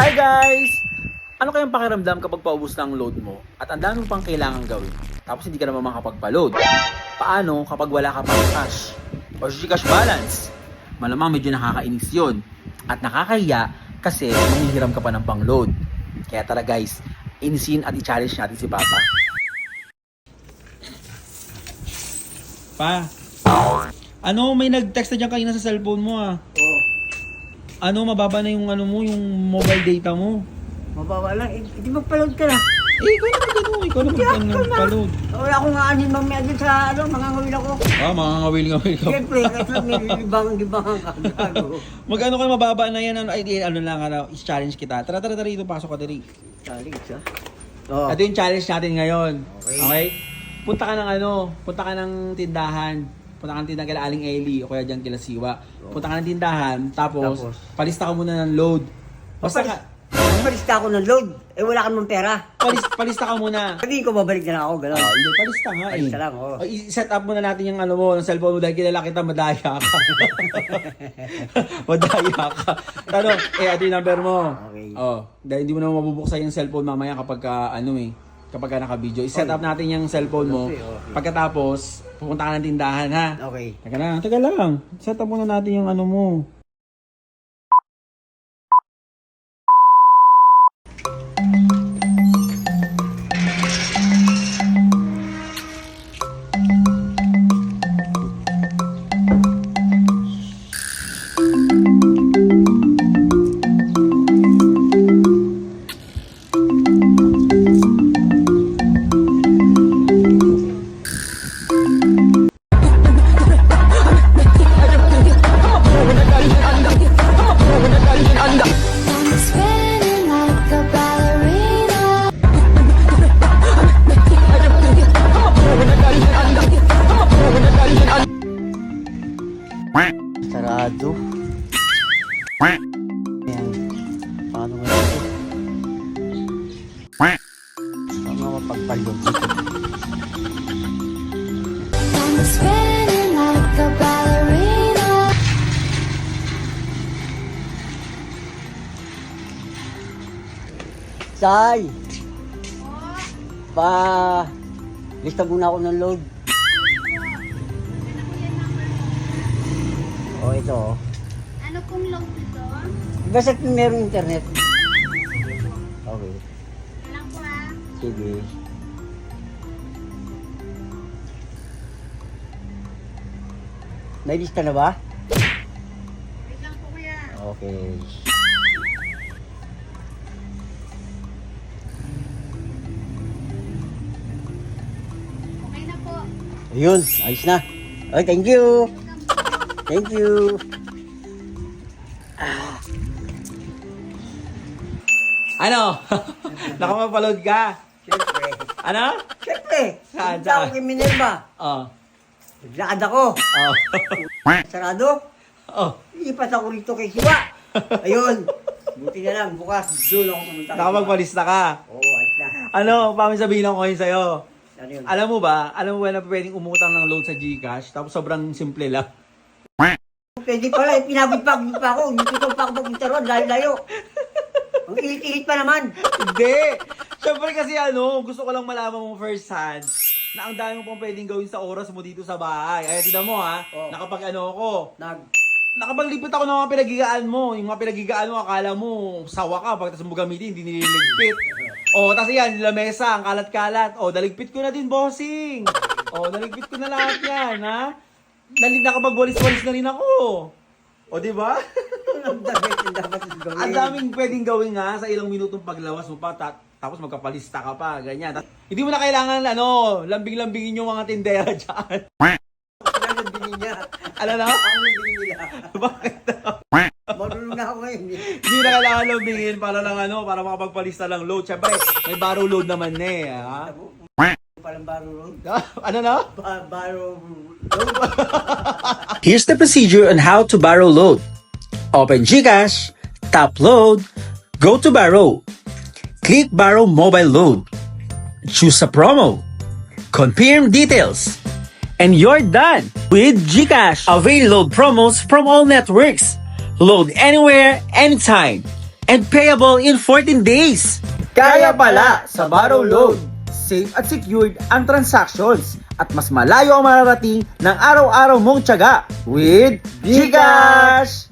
Hi guys! Ano kayang pakiramdam kapag paubos na ang load mo at ang dami pang kailangan gawin tapos hindi ka naman makapagpa-load? Paano kapag wala ka pang cash or Gcash balance? Malamang medyo nakakainis yun at nakakahiya kasi manghihiram ka pa ng pang-load. Kaya tara guys, inisin at i-challenge natin si Papa. Pa, ano may nag-text na dyan kanina sa cellphone mo ah? Oo. Ano, mababa na yung ano mo, yung mobile data mo? Mababa lang. Hindi magpa-load ka na. Ikaw naman nagpa-load. O, ako nga anin mamaya dyan sa mga ngawil ako. Ah, mga ngawil-ngawil ka. Siyempre, kasi may libang-libang ka. Mag-ano kayo, mababa na yan, ano lang, i-challenge kita. Tara, dito, pasok ka dali. Challenge, ha? Oo. Ito yung challenge natin ngayon. Okay. Okay? Punta ka ng tindahan. Punta ka ng tindahan kila Aling Eli o kaya dyan kila Siwa. Punta ka ng tindahan, tapos palista ka muna ng load. Basta ka, Palista ako ng load. Eh, wala ka naman pera. palista ka muna. Sabihin ko, babalik na lang ako, gano'n. Hindi, palista nga eh. Palista lang, oo. I-set up muna natin yung ano mo, ng cellphone mo dahil kilala kita, madaya ka. Madaya ka. Ano, ito yung number mo. Okay. Dahil hindi mo naman mabubuksan yung cellphone mamaya kapag kapag naka-video. I-set up natin yung cellphone mo. Okay. Pagkatapos, pupunta ka ng tindahan, ha? Okay. Teka lang. Set up muna natin yung ano mo. I'm spinning like a ballerina. Sarado. Ayan. Paano nga ito? Paano nga mapagpalog dito? I'm spinning like a ballerina. Say! Lista muna ako ng load. Oh, ito oh. Ano pong load ito? Basta meron internet. Okay. Alam ko ha. Sige. May lista na ba? Wait lang po kuya. Okay. Okay na po. Ayun, ayos na. Okay, thank you. Thank you. Ano? Nakamapaload ka? Siyempre. Ano? Siyempre. Saan? Punta ako kay Minerva. Oh. Naglakad ako. Oh. Sarado. Oh. Ilipat ako rito kay Siwa. Ayun. Buti na lang. Bukas, doon ako pumunta. Nakapagpalista ka. Oo, ayos na. Ano? Paano sabihin ko ngayon sa'yo? Ano yun? Alam mo ba na pwedeng umutang ng load sa Gcash tapos sobrang simple lang. Pwede pala, pinabig pa ako. Hindi ko pa ako pupunta ron. Layo-layo. Ang ilit-ilit pa naman. Hindi! Siyempre kasi gusto ko lang malaman mo first hand na ang dami mo pang pwedeng gawin sa oras mo dito sa bahay. Ay, tignan mo ha, Oh. nakapag nakapaglipit ako ng mga pinagigaan mo. Yung mga pinagigaan mo, akala mo, sawa ka. Pagkatapos mo gamitin, hindi nililigpit. O, tas yan, lamesa, ang kalat-kalat. O, daligpit ko na din, bossing. O, daligpit ko na lahat yan, ha? Nakapagwalis-walis na rin ako. O, di ba? Ang dapat gawin. Ang daming pwedeng gawin nga sa ilang minutong paglawas mo pa, tapos magkapalista ka pa, ganyan. Hindi mo na kailangan, lambing-lambingin yung mga tindera dyan. Sila nagbili niya. Ano na? Ako nagbili nila. Bakit? Marunong na ako ngayon. Hindi na kailangan lambingin para lang para makapagpalista lang load. Siyempre, may baro load naman na eh, ha? Palang baro road. Ano na? Baro road. Here's the procedure on how to borrow load. Open GCash, tap load, go to borrow. Click borrow mobile load. Choose a promo. Confirm details. And you're done with GCash. Avail load promos from all networks. Load anywhere, anytime. and payable in 14 days. Kaya pala sa Borrow Load, safe at secured ang transactions at mas malayo ang mararating ng araw-araw mong tiyaga with GCash!